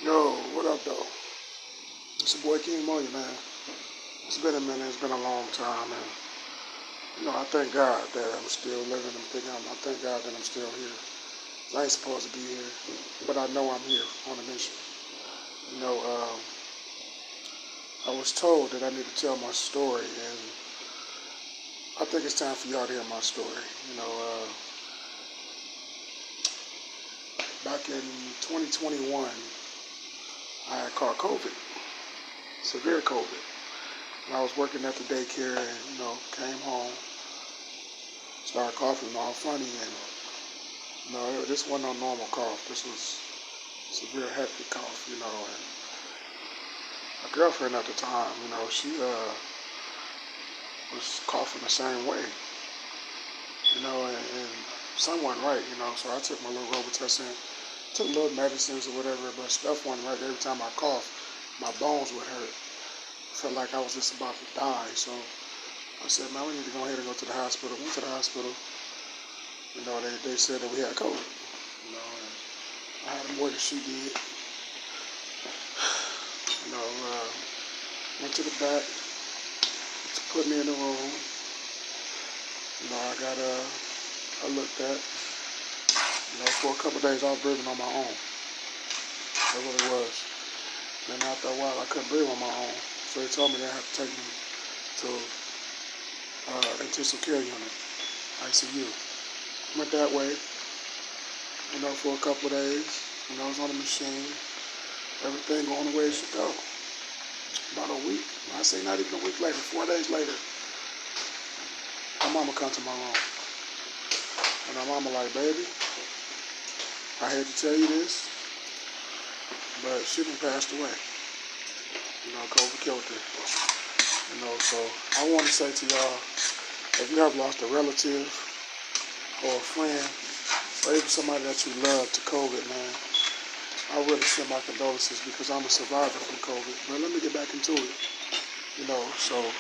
Yo, what up, though? It's your boy King Moyah, man. It's been a minute. It's been a long time, and I thank God that I'm still living. I thank God that I'm still here. I ain't supposed to be here, but I know I'm here on a mission. You know, I was told that I need to tell my story, and I think it's time for y'all to hear my story. Back in 2021, I had caught COVID, severe COVID. And I was working at the daycare, and came home, started coughing all funny, and this wasn't a normal cough. This was severe hectic cough, and my girlfriend at the time, she was coughing the same way, and something wasn't right, so I took my little Robitussin, took little medicines or whatever, but stuff wasn't right. Every time I coughed, my bones would hurt. I felt like I was just about to die, so I said, man, we need to go ahead and go to the hospital. Went to the hospital. They said that we had COVID. And I had more than she did. Went to the back, put me in the room. I got I looked at. For a couple of days I was breathing on my own. That's what it was. Then after a while I couldn't breathe on my own. So they told me they had to take me to intensive care unit, ICU. Went that way, for a couple of days. I was on the machine. Everything going the way it should go. About a week, I say not even a week later, 4 days later, my mama come to my room. And my mama like, baby, I hate to tell you this, but she done passed away. COVID killed her. So I want to say to y'all, if you have lost a relative or a friend, or even somebody that you love to COVID, man, I really send my condolences because I'm a survivor from COVID. But let me get back into it. So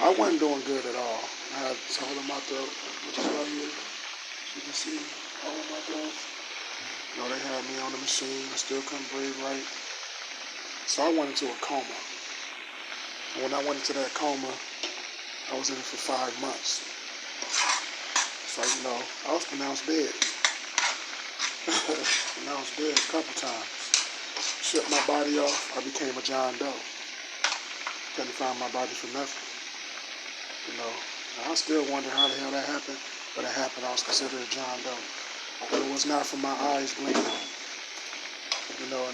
I wasn't doing good at all. I had this hole in my throat, which is right here. You can see hole in my throat. They had me on the machine. I still couldn't breathe right. So I went into a coma. And when I went into that coma, I was in it for 5 months. So, I was pronounced dead. Pronounced dead a couple times. Shut my body off, I became a John Doe. Couldn't find my body for nothing. And I still wonder how the hell that happened, but it happened. I was considered a John Doe. But it was not for my eyes blinking, and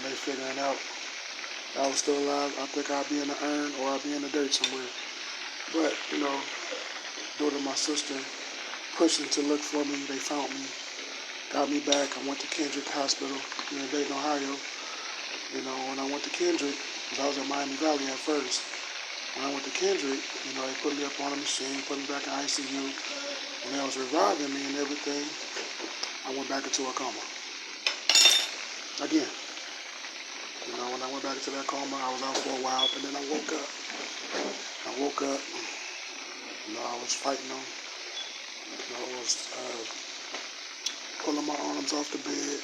they figuring out I was still alive. I think I'd be in the urn or I'd be in the dirt somewhere. But, due to my sister pushing to look for me, they found me, got me back. I went to Kendrick Hospital here in Dayton, Ohio. When I went to Kendrick, because I was in Miami Valley at first, when I went to Kendrick, they put me up on a machine, put me back in ICU. When they was reviving me and everything, I went back into a coma. Again. When I went back into that coma, I was out for a while, and then I woke up. I was fighting them. I was pulling my arms off the bed,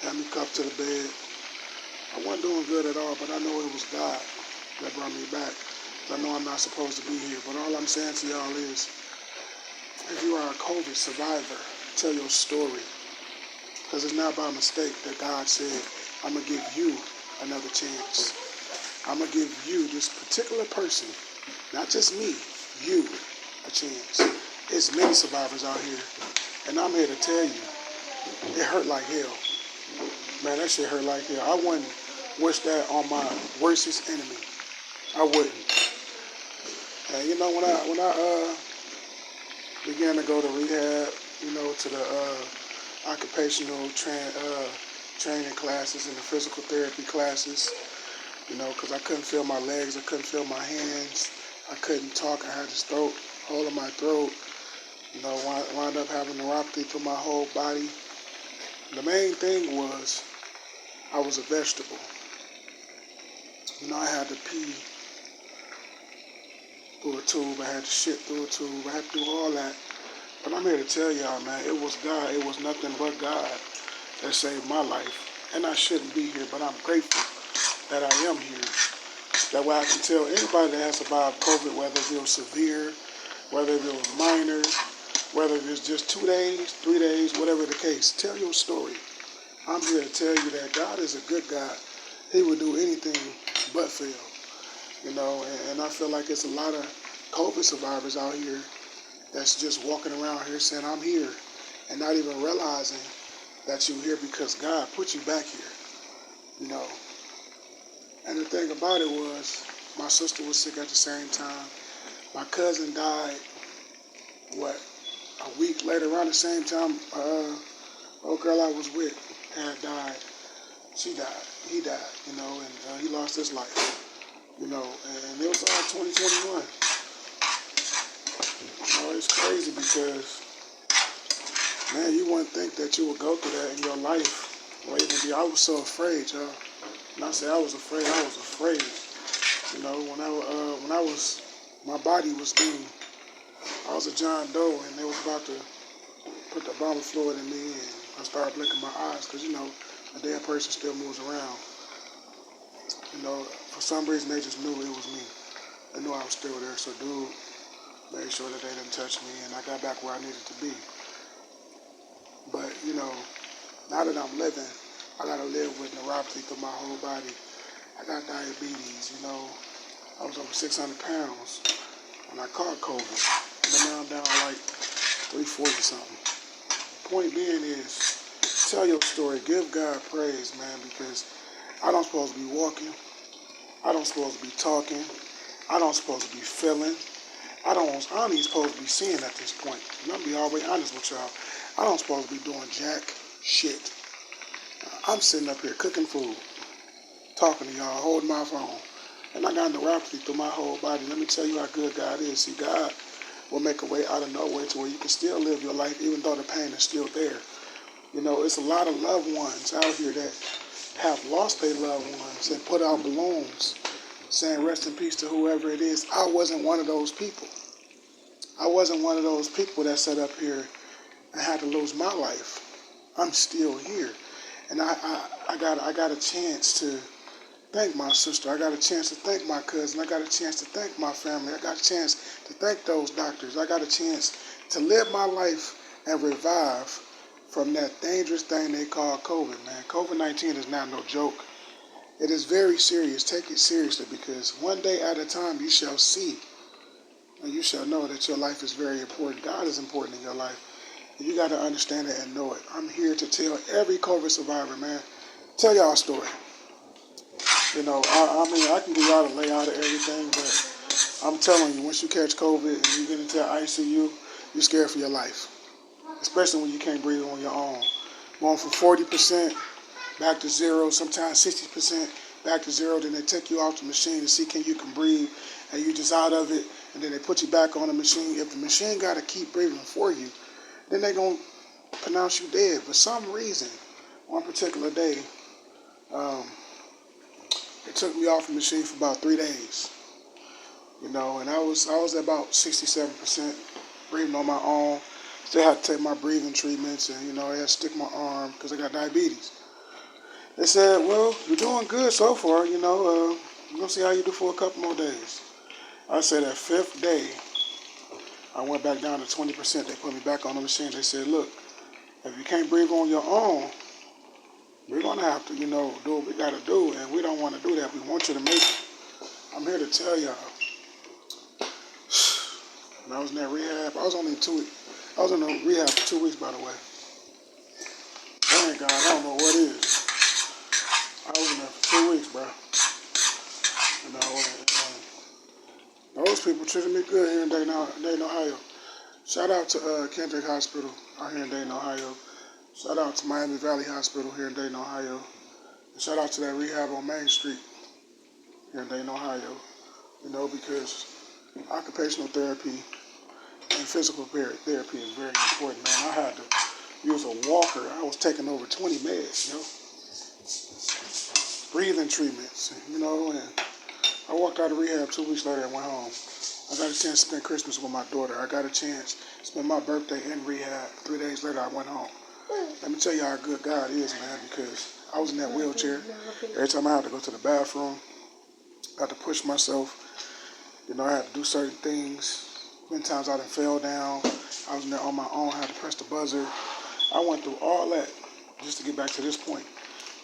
had me cuffed to the bed. I wasn't doing good at all, but I know it was God that brought me back. I know I'm not supposed to be here, but all I'm saying to y'all is, if you are a COVID survivor, tell your story. Because it's not by mistake that God said, I'm going to give you another chance. I'm going to give you, this particular person, not just me, you, a chance. There's many survivors out here, and I'm here to tell you, it hurt like hell. Man, that shit hurt like hell. I wouldn't wish that on my worstest enemy. I wouldn't. And when I began to go to rehab, to the occupational training classes and the physical therapy classes, because I couldn't feel my legs, I couldn't feel my hands, I couldn't talk, I had this hole in my throat, wound up having neuropathy through my whole body. The main thing was, I was a vegetable. I had to pee through a tube, I had to shit through a tube, I had to do all that. But I'm here to tell y'all, man, it was God, it was nothing but God that saved my life. and I shouldn't be here, but I'm grateful that I am here. That way I can tell anybody that has survived COVID, whether it was severe, whether it was minor, whether it's just 2 days, 3 days, whatever the case, tell your story. I'm here to tell you that God is a good God. He would do anything but fail. And I feel like it's a lot of COVID survivors out here that's just walking around here saying, I'm here, and not even realizing that you're here because God put you back here, And the thing about it was, my sister was sick at the same time. My cousin died, a week later, around the same time, old girl I was with had died. She died. He died, and he lost his life, and it was all 2021. It's crazy because, man, you wouldn't think that you would go through that in your life. Or even I was so afraid, y'all. When I say I was afraid, I was afraid. When my body was being, I was a John Doe, and they was about to put the bomber fluid in me, and I started blinking my eyes, because, a dead person still moves around. For some reason, they just knew it was me. They knew I was still there, so dude made sure that they didn't touch me, and I got back where I needed to be. But, now that I'm living, I got to live with neuropathy through my whole body. I got diabetes, I was over 600 pounds when I caught COVID. And now I'm down like 340 something. Point being is, tell your story. Give God praise, man, because I don't supposed to be walking. I don't supposed to be talking. I don't supposed to be feeling. I ain't even supposed to be seeing at this point. And I'm going to be all the way honest with y'all. I don't supposed to be doing jack shit. I'm sitting up here cooking food, talking to y'all, holding my phone. And I got neuropathy through my whole body. Let me tell you how good God is. See, God will make a way out of nowhere to where you can still live your life even though the pain is still there. It's a lot of loved ones out here that have lost their loved ones and put out balloons saying rest in peace to whoever it is. I wasn't one of those people. I wasn't one of those people that sat up here and had to lose my life. I'm still here. And I got a chance to thank my sister. I got a chance to thank my cousin. I got a chance to thank my family. I got a chance to thank those doctors. I got a chance to live my life and revive from that dangerous thing they call COVID, man. COVID-19 is not no joke. It is very serious. Take it seriously, because one day at a time you shall see and you shall know that your life is very important. God is important in your life. And you got to understand it and know it. I'm here to tell every COVID survivor, man, tell y'all a story. I can give y'all the layout of everything, but I'm telling you, once you catch COVID and you get into the ICU, you're scared for your life. Especially when you can't breathe on your own. Going from 40% back to zero, sometimes 60% back to zero, then they take you off the machine to see can you can breathe, and you just out of it, and then they put you back on the machine. If the machine got to keep breathing for you, then they're going to pronounce you dead. For some reason, one particular day, they took me off the machine for about 3 days. And I was at about 67% breathing on my own. Still had to take my breathing treatments, and I had to stick my arm because I got diabetes. They said, well, you're doing good so far, we're going to see how you do for a couple more days. I said that 5th day, I went back down to 20%. They put me back on the machine. They said, look, if you can't breathe on your own, we're going to have to, do what we got to do, and we don't want to do that. We want you to make it. I'm here to tell y'all, when I was in that rehab, I was in the rehab for 2 weeks, by the way. Thank God, I don't know what it is. I was in there for 2 weeks, bro. Those people treated me good here in Dayton, Ohio. Shout out to Kendrick Hospital out here in Dayton, Ohio. Shout out to Miami Valley Hospital here in Dayton, Ohio. And shout out to that rehab on Main Street here in Dayton, Ohio. Because occupational therapy and physical therapy is very important, man. I had to use a walker. I was taking over 20 meds, breathing treatments, and I walked out of rehab 2 weeks later and went home. I got a chance to spend Christmas with my daughter. I got a chance to spend my birthday in rehab. 3 days later, I went home. Let me tell you how good God is, man, because I was in that wheelchair. Every time I had to go to the bathroom, I had to push myself. You know, I had to do certain things. Many times I done fell down. I was in there on my own. I had to press the buzzer. I went through all that just to get back to this point,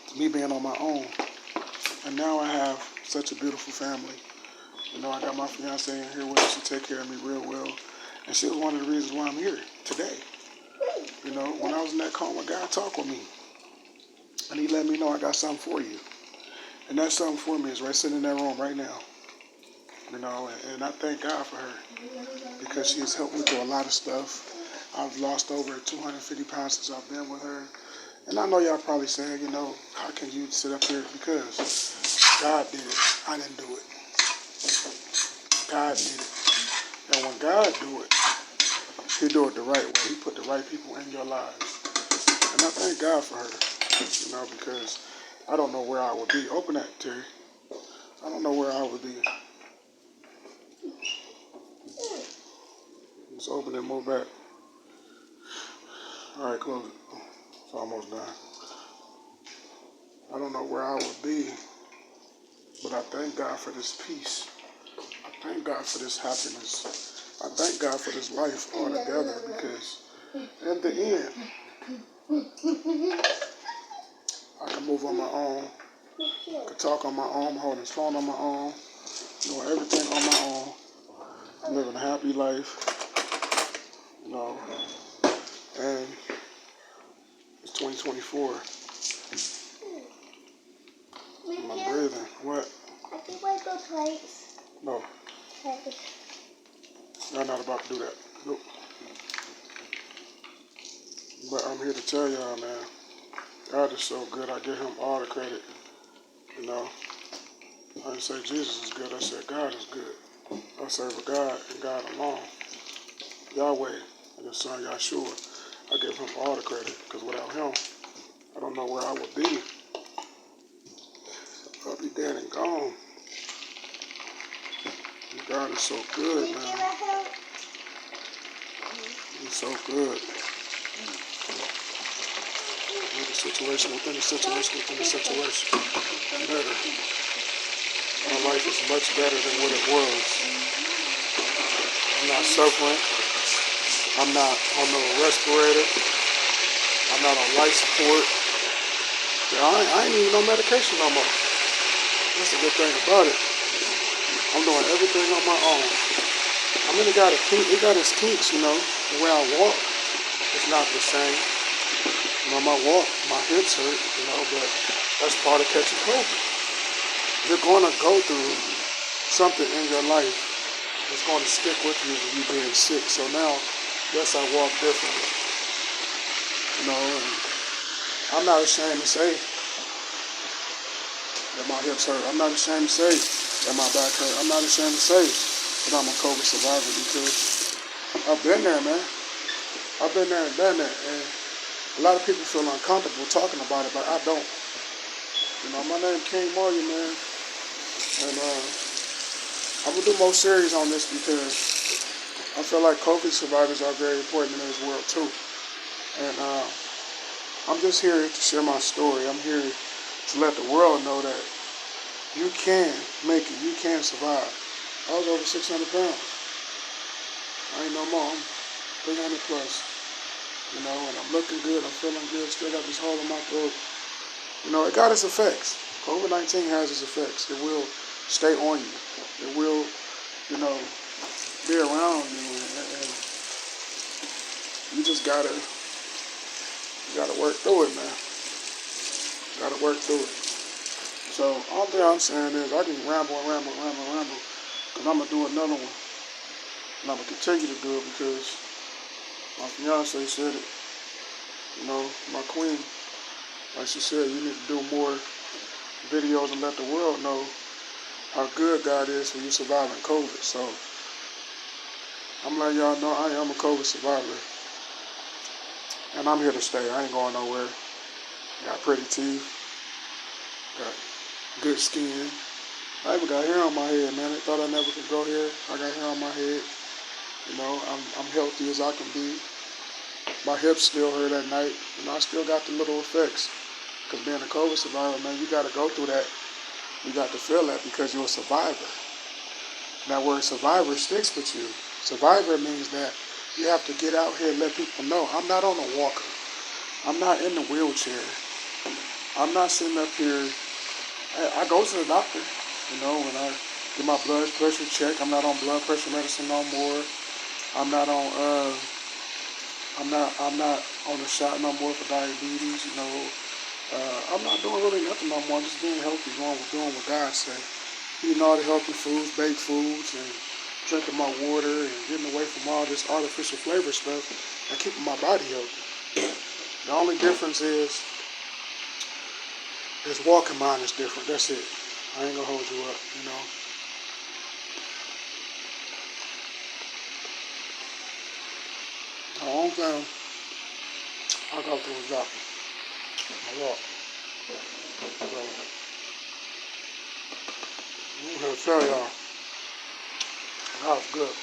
to me being on my own. And now I have such a beautiful family. You know, I got my fiance in here with us. She take care of me real well. And she was one of the reasons why I'm here today. You know, when I was in that coma, God talked with me. And he let me know I got something for you. And that something for me is right sitting in that room right now. You know, and I thank God for her because she has helped me through a lot of stuff. I've lost over 250 pounds since I've been with her. And I know y'all probably saying, you know, how can you sit up here? Because God did it. I didn't do it. God did it. And when God do it, he do it the right way. He put the right people in your lives. And I thank God for her, you know, because I don't know where I would be. Open that, Terry. I don't know where I would be. Let's open it, move back. All right, close it. It's almost done. I don't know where I would be, but I thank God for this peace. I thank God for this happiness. I thank God for this life altogether because in the end, I can move on my own. I can talk on my own, holding this phone on my own, doing everything on my own. I'm living a happy life, you know, and it's 2024. I'm breathing. What? I think I go plates. No. Okay. I'm not about to do that. Nope. But I'm here to tell y'all, man, God is so good. I give him all the credit. You know, I didn't say Jesus is good. I said God is good. I serve a God and God alone. Yahweh and his son Yahshua. I give him all the credit because without him, I don't know where I would be. I'll be dead and gone. God is so good, man. He's so good. With the situation within the situation within the situation. Better. My life is much better than what it was. I'm not suffering. I'm not on no respirator. I'm not on life support. I ain't even on medication no more. That's a good thing about it. I'm doing everything on my own. I mean, it got its kinks, you know. The way I walk is not the same. You know, my hips hurt, you know, but that's part of catching COVID. You're going to go through something in your life that's going to stick with you when you being sick. So now, yes, I walk differently. You know, and I'm not ashamed to say that my hips hurt. I'm not ashamed to say that my back hurt. I'm not ashamed to say that I'm a COVID survivor because I've been there, man. I've been there and done that. And a lot of people feel uncomfortable talking about it, but I don't. You know, my name King Moyah, man. And I'm going to do more series on this because I feel like COVID survivors are very important in this world, too. And I'm just here to share my story. I'm here to let the world know that you can make it. You can survive. I was over 600 pounds. I ain't no more. I'm 300 plus. You know, and I'm looking good. I'm feeling good. Still got this hole in my throat. You know, it got its effects. COVID-19 has its effects. It will stay on you. It will, you know, be around you. And you just gotta work through it, man. Gotta work through it. So all that I'm saying is I can ramble, because I'm going to do another one. And I'm going to continue to do it because my fiance said it. You know, my queen, like she said, you need to do more videos and let the world know how good God is when you surviving COVID. So I'm letting y'all know I am a COVID survivor. And I'm here to stay. I ain't going nowhere. Got pretty teeth. Got good skin. I even got hair on my head, man. They thought I never could grow hair. I got hair on my head. You know, I'm healthy as I can be. My hips still hurt at night. You know, I still got the little effects. Because being a COVID survivor, man, you got to go through that. You got to feel that because you're a survivor. And that word survivor sticks with you. Survivor means that you have to get out here and let people know, I'm not on a walker. I'm not in the wheelchair. I'm not sitting up here. I go to the doctor, when I get my blood pressure checked. I'm not on blood pressure medicine no more. I'm not on a shot no more for diabetes, I'm not doing really nothing no more. I'm just being healthy, doing what God said. Eating all the healthy foods, baked foods, and drinking my water and getting away from all this artificial flavor stuff and keeping my body healthy. The only difference is walking mine is different. That's it. I ain't gonna hold you up, The only thing I go through is that. I walk. So, I'm here to tell y'all, that was good.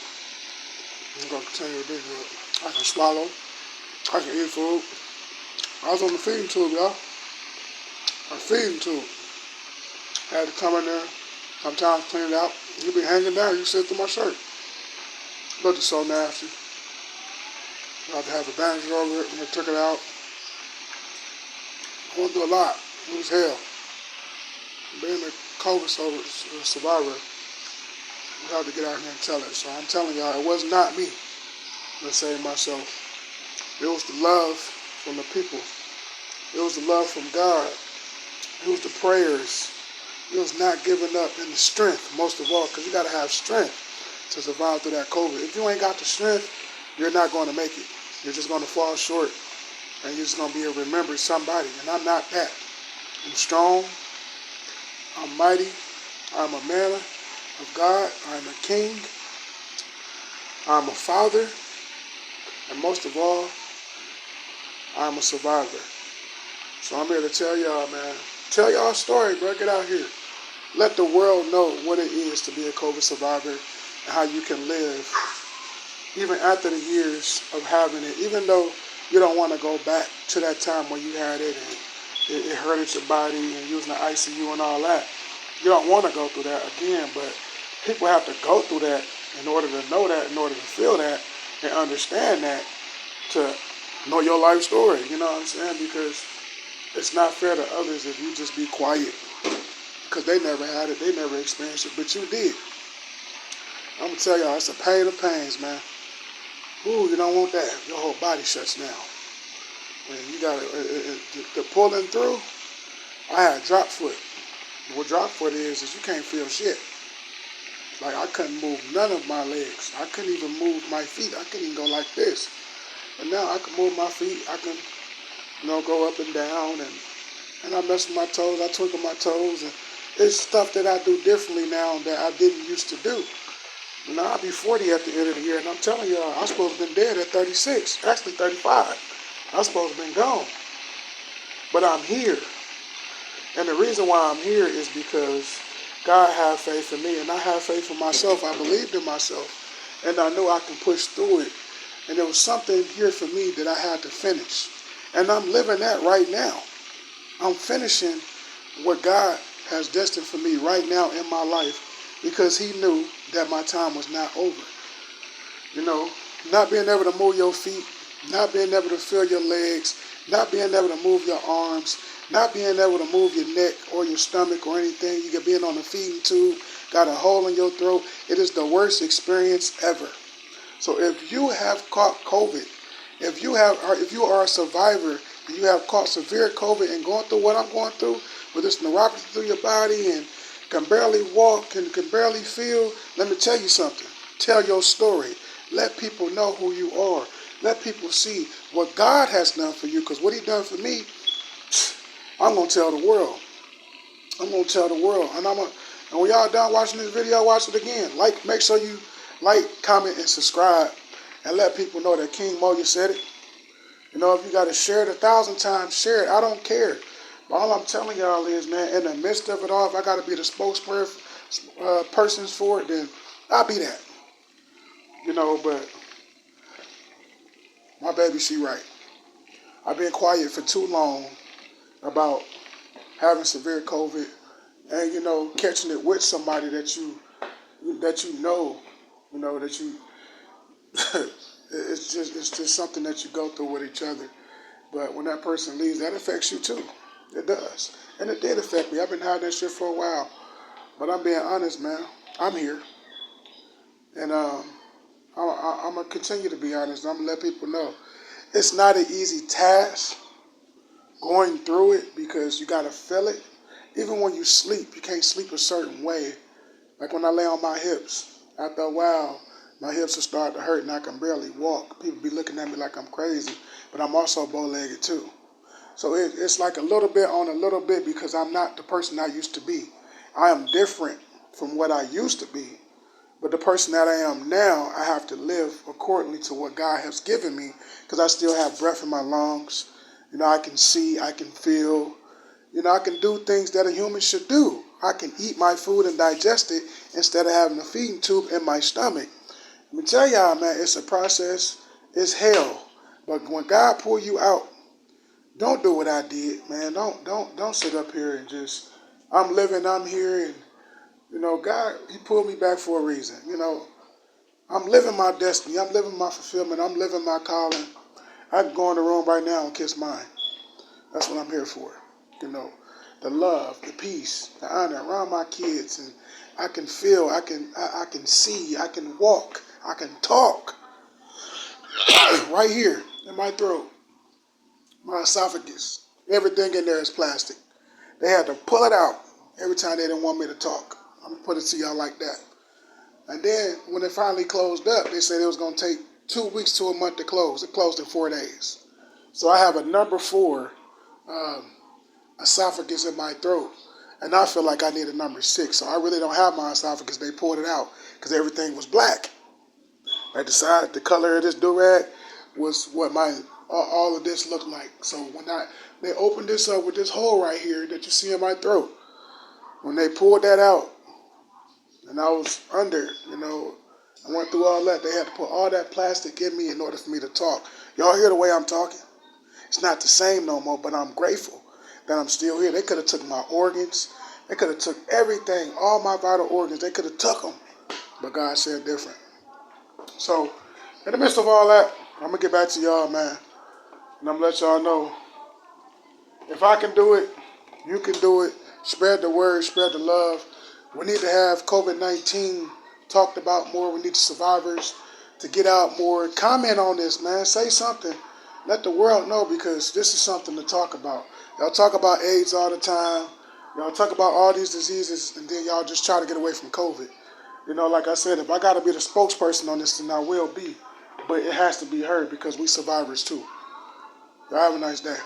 I'm gonna continue to be good. I can swallow. I can eat food. I was on the feeding tube, y'all. A feeding tube. Had to come in there, sometimes clean it out. You be hanging down, you sit through my shirt. Looked so nasty. I had to have a bandage over it when I took it out. I went through a lot. It was hell. Being a COVID survivor, you have to get out here and tell it. So I'm telling y'all, it was not me that saved myself. It was the love from the people. It was the love from God. It was the prayers. It was not giving up, and the strength, most of all, because you got to have strength to survive through that COVID. If you ain't got the strength, you're not going to make it. You're just going to fall short, and you're just going to be a remembered somebody, and I'm not that. I'm strong. I'm mighty. I'm a man of God. I'm a king. I'm a father. And most of all, I'm a survivor. So I'm here to tell y'all, man. Tell y'all a story, bro. Get out here. Let the world know what it is to be a COVID survivor and how you can live even after the years of having it. Even though you don't want to go back to that time when you had it and it hurted your body and you was in the ICU and all that. You don't want to go through that again, but people have to go through that in order to know that, in order to feel that, and understand that, to know your life story. You know what I'm saying? Because it's not fair to others if you just be quiet. Because they never had it, they never experienced it, but you did. I'm going to tell y'all, it's a pain of pains, man. Ooh, you don't want that. Your whole body shuts down. When you got the pulling through, I had drop foot. What drop foot is you can't feel shit. Like, I couldn't move none of my legs. I couldn't even move my feet. I couldn't even go like this. But now I can move my feet. I can, go up and down. And I mess with my toes. I twinkle my toes. And it's stuff that I do differently now that I didn't used to do. I'll be 40 at the end of the year. And I'm telling y'all, I'm supposed to have been dead at 36. Actually, 35. I'm supposed to have been gone. But I'm here. And the reason why I'm here is because God had faith in me, and I had faith in myself. I believed in myself, and I knew I could push through it. And there was something here for me that I had to finish. And I'm living that right now. I'm finishing what God has destined for me right now in my life because he knew that my time was not over. Not being able to move your feet, not being able to feel your legs, not being able to move your arms, not being able to move your neck or your stomach or anything. You could be on a feeding tube, got a hole in your throat. It is the worst experience ever. So if you have caught COVID, if you are a survivor, and you have caught severe COVID and going through what I'm going through, with this neuropathy through your body and can barely walk and can barely feel, let me tell you something. Tell your story. Let people know who you are. Let people see what God has done for you, because what he done for me, I'm going to tell the world. I'm going to tell the world. And when y'all done watching this video, watch it again. Make sure you like, comment, and subscribe. And let people know that King Moyah said it. If you got to share it 1,000 times, share it. I don't care. But all I'm telling y'all is, man, in the midst of it all, if I got to be the spokesperson for it, then I'll be that. But my baby, she right. I've been quiet for too long about having severe COVID and, catching it with somebody that you know, that you, it's just something that you go through with each other. But when that person leaves, that affects you too. It does. And it did affect me. I've been hiding that shit for a while. But I'm being honest, man. I'm here. And I'm going to continue to be honest. I'm going to let people know. It's not an easy task going through it because you got to feel it. Even when you sleep, you can't sleep a certain way. Like when I lay on my hips, after a while, my hips will start to hurt and I can barely walk. People be looking at me like I'm crazy, but I'm also bow-legged too. So it's like a little bit on a little bit because I'm not the person I used to be. I am different from what I used to be. But the person that I am now, I have to live accordingly to what God has given me because I still have breath in my lungs. I can see, I can feel. I can do things that a human should do. I can eat my food and digest it instead of having a feeding tube in my stomach. Let me tell y'all, man, it's a process. It's hell. But when God pull you out, don't do what I did, man. Don't sit up here and just, I'm living, I'm here, and God, He pulled me back for a reason. I'm living my destiny. I'm living my fulfillment. I'm living my calling. I can go in the room right now and kiss mine. That's what I'm here for. The love, the peace, the honor around my kids, and I can feel, I can see, I can walk, I can talk. Right here in my throat, my esophagus, everything in there is plastic. They had to pull it out every time they didn't want me to talk. I'm gonna put it to y'all like that. And then when it finally closed up, they said it was gonna take 2 weeks to a month to close. It closed in 4 days. So I have a number 4 esophagus in my throat, and I feel like I need a number 6. So I really don't have my esophagus. They pulled it out because everything was black. I decided the color of this do-rag was what all of this looked like. So when they opened this up with this hole right here that you see in my throat, when they pulled that out, and I was under, I went through all that. They had to put all that plastic in me in order for me to talk. Y'all hear the way I'm talking? It's not the same no more, but I'm grateful that I'm still here. They could have took my organs. They could have took everything, all my vital organs. They could have took them, but God said different. So, in the midst of all that, I'm going to get back to y'all, man. And I'm going to let y'all know, if I can do it, you can do it. Spread the word, spread the love. We need to have COVID-19 talked about more. We need the survivors to get out more. Comment on this, man. Say something. Let the world know, because this is something to talk about. Y'all talk about AIDS all the time. Y'all talk about all these diseases, and then y'all just try to get away from COVID. Like I said, if I got to be the spokesperson on this, then I will be. But it has to be heard because we survivors too. Y'all have a nice day.